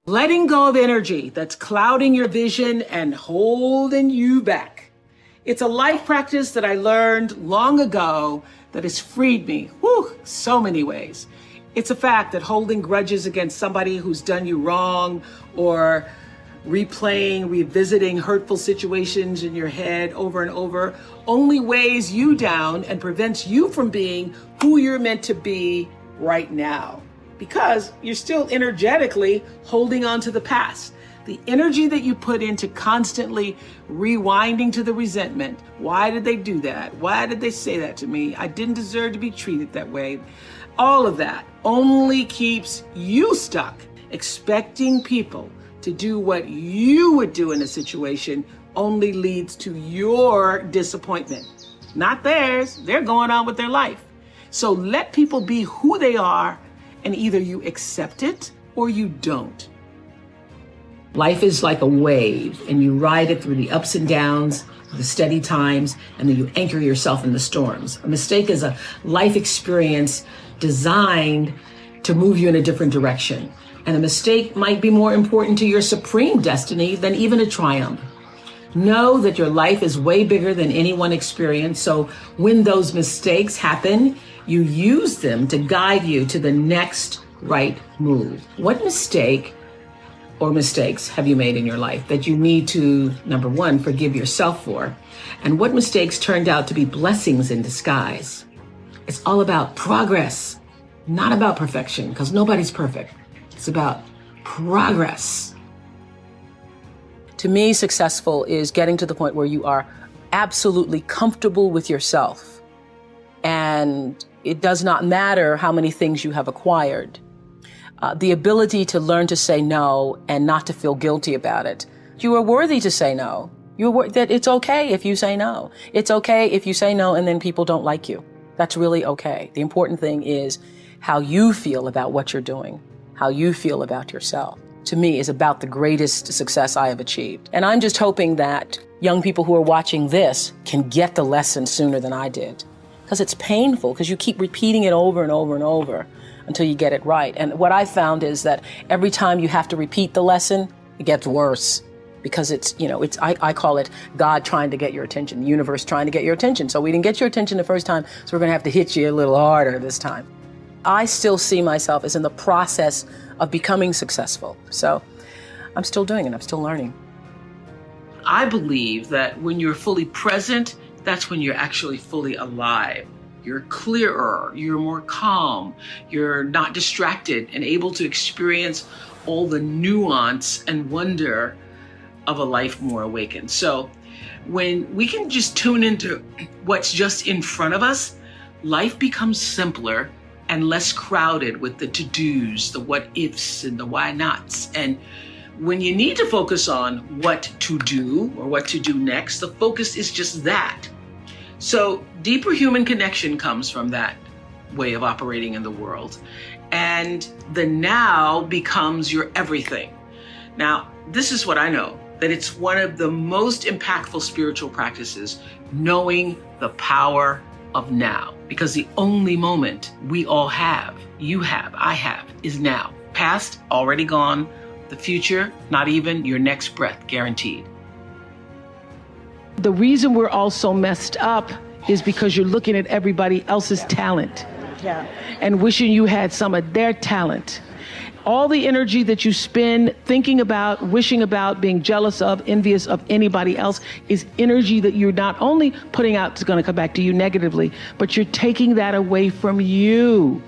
Letting go of energy that's clouding your vision and holding you back. It's a life practice that I learned long ago that has freed me, so many ways. It's a fact that holding grudges against somebody who's done you wrong, or revisiting hurtful situations in your head over and over, only weighs you down and prevents you from being who you're meant to be right now, because you're still energetically holding on to the past. The energy that you put into constantly rewinding to the resentment. Why did they do that? Why did they say that to me? I didn't deserve to be treated that way. All of that only keeps you stuck. Expecting people to do what you would do in a situation only leads to your disappointment, not theirs. They're going on with their life. So let people be who they are, and either you accept it or you don't. Life is like a wave, and you ride it through the ups and downs, the steady times, and then you anchor yourself in the storms. A mistake is a life experience designed to move you in a different direction. And a mistake might be more important to your supreme destiny than even a triumph. Know that your life is way bigger than any one experience. So when those mistakes happen, you use them to guide you to the next right move. What mistake or mistakes have you made in your life that you need to, number one, forgive yourself for? And what mistakes turned out to be blessings in disguise? It's all about progress, not about perfection, because nobody's perfect. It's about progress. To me, successful is getting to the point where you are absolutely comfortable with yourself. And it does not matter how many things you have acquired. The ability to learn to say no and not to feel guilty about it. You are worthy to say no. That it's okay if you say no. It's okay if you say no and then people don't like you. That's really okay. The important thing is how you feel about what you're doing, how you feel about yourself. To me, is about the greatest success I have achieved. And I'm just hoping that young people who are watching this can get the lesson sooner than I did. Because it's painful, because you keep repeating it over and over and over until you get it right. And what I found is that every time you have to repeat the lesson, it gets worse. Because I call it God trying to get your attention, the universe trying to get your attention. So we didn't get your attention the first time, so we're gonna have to hit you a little harder this time. I still see myself as in the process of becoming successful. So I'm still doing it, I'm still learning. I believe that when you're fully present, that's when you're actually fully alive. You're clearer, you're more calm, you're not distracted and able to experience all the nuance and wonder of a life more awakened. So when we can just tune into what's just in front of us, life becomes simpler and less crowded with the to-dos, the what-ifs, and the why-nots. And when you need to focus on what to do or what to do next, the focus is just that. So deeper human connection comes from that way of operating in the world. And the now becomes your everything. Now, this is what I know, that it's one of the most impactful spiritual practices, knowing the power of now. Because the only moment we all have, you have, I have, is now. Past, already gone. The future, not even your next breath guaranteed. The reason we're all so messed up is because you're looking at everybody else's talent and wishing you had some of their talent. All the energy that you spend thinking about, wishing about, being jealous of, envious of anybody else is energy that you're not only putting out, it's going to come back to you negatively, but you're taking that away from you.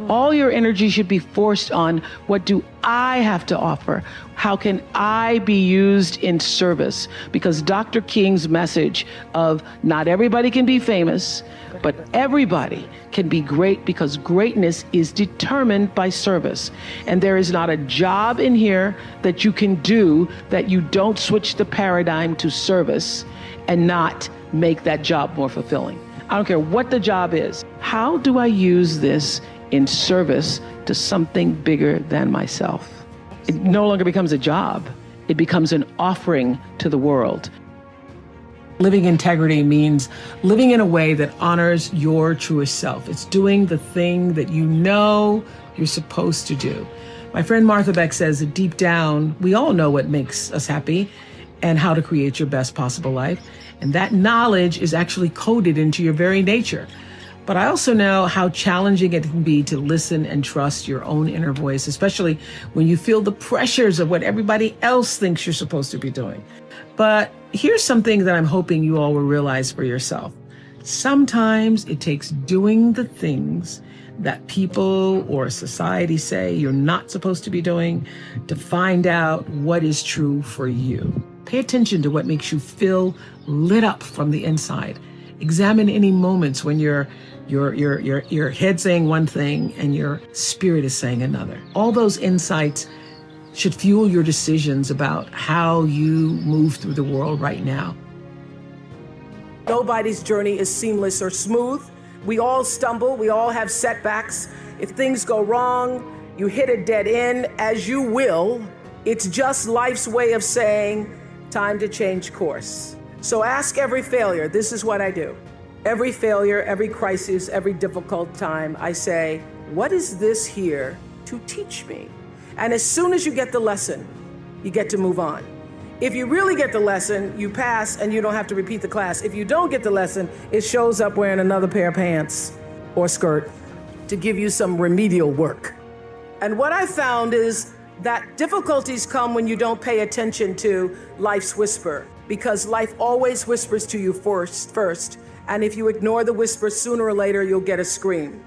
All your energy should be forced on, what do I have to offer? How can I be used in service? Because Dr. King's message of not everybody can be famous, but everybody can be great, because greatness is determined by service. And there is not a job in here that you can do that you don't switch the paradigm to service and not make that job more fulfilling. I don't care what the job is. How do I use this in service to something bigger than myself? It no longer becomes a job. It becomes an offering to the world. Living integrity means living in a way that honors your truest self. It's doing the thing that you know you're supposed to do. My friend Martha Beck says that deep down, we all know what makes us happy and how to create your best possible life. And that knowledge is actually coded into your very nature. But I also know how challenging it can be to listen and trust your own inner voice, especially when you feel the pressures of what everybody else thinks you're supposed to be doing. But here's something that I'm hoping you all will realize for yourself. Sometimes it takes doing the things that people or society say you're not supposed to be doing to find out what is true for you. Pay attention to what makes you feel lit up from the inside. Examine any moments when your head saying one thing and your spirit is saying another. All those insights should fuel your decisions about how you move through the world right now. Nobody's journey is seamless or smooth. We all stumble, we all have setbacks. If things go wrong, you hit a dead end, as you will. It's just life's way of saying, time to change course. So ask every failure. This is what I do. Every failure, every crisis, every difficult time, I say, what is this here to teach me? And as soon as you get the lesson, you get to move on. If you really get the lesson, you pass and you don't have to repeat the class. If you don't get the lesson, it shows up wearing another pair of pants or skirt to give you some remedial work. And what I found is that difficulties come when you don't pay attention to life's whisper, because life always whispers to you first. And if you ignore the whisper, sooner or later, you'll get a scream.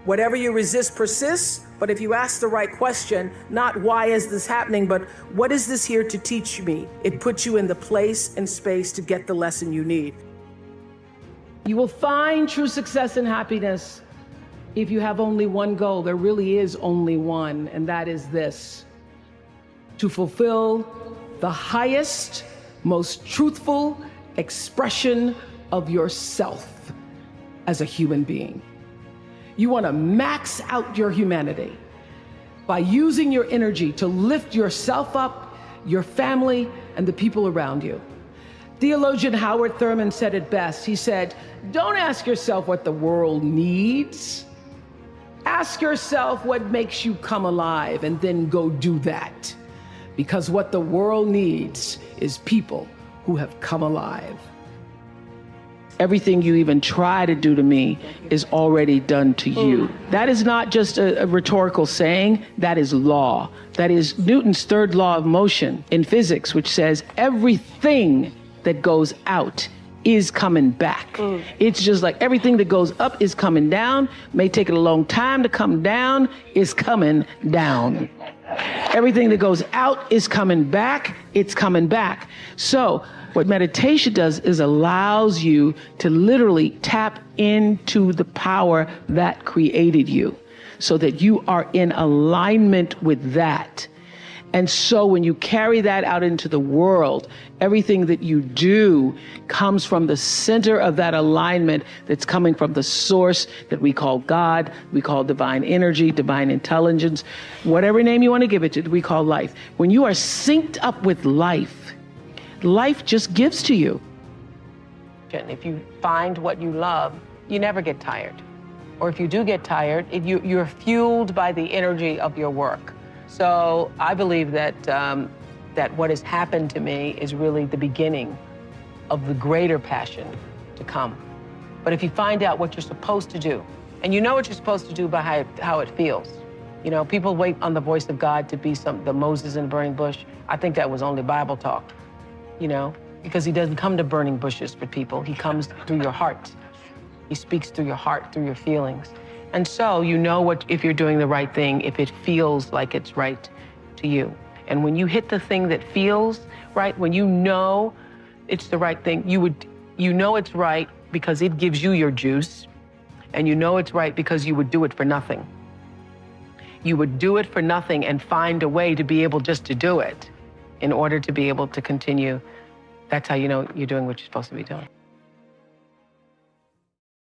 Whatever you resist persists, but if you ask the right question, not why is this happening, but what is this here to teach me? It puts you in the place and space to get the lesson you need. You will find true success and happiness if you have only one goal. There really is only one, and that is this: to fulfill the highest, most truthful expression of yourself as a human being. You want to max out your humanity by using your energy to lift yourself up, your family, and the people around you. Theologian Howard Thurman said it best. He said, don't ask yourself what the world needs. Ask yourself what makes you come alive, and then go do that. Because what the world needs is people who have come alive. Everything you even try to do to me is already done to you. That is not just a rhetorical saying, that is law. That is Newton's third law of motion in physics, which says everything that goes out is coming back. It's just like everything that goes up is coming down, may take it a long time to come down, is coming down. Everything that goes out is coming back, it's coming back. So what meditation does is allows you to literally tap into the power that created you, so that you are in alignment with that. And so when you carry that out into the world, everything that you do comes from the center of that alignment that's coming from the source that we call God, we call divine energy, divine intelligence, whatever name you want to give it to, we call life. When you are synced up with life, life just gives to you. If you find what you love, you never get tired. Or if you do get tired, you're fueled by the energy of your work. So I believe that that what has happened to me is really the beginning of the greater passion to come. But if you find out what you're supposed to do, and you know what you're supposed to do by how it feels. You know, people wait on the voice of God to be the Moses in the burning bush. I think that was only Bible talk, you know, because he doesn't come to burning bushes for people. He comes through your heart. He speaks through your heart, through your feelings. And so you know if you're doing the right thing, if it feels like it's right to you. And when you hit the thing that feels right, when you know it's the right thing, you know it's right because it gives you your juice, and you know it's right because you would do it for nothing. You would do it for nothing and find a way to be able just to do it in order to be able to continue. That's how you know you're doing what you're supposed to be doing.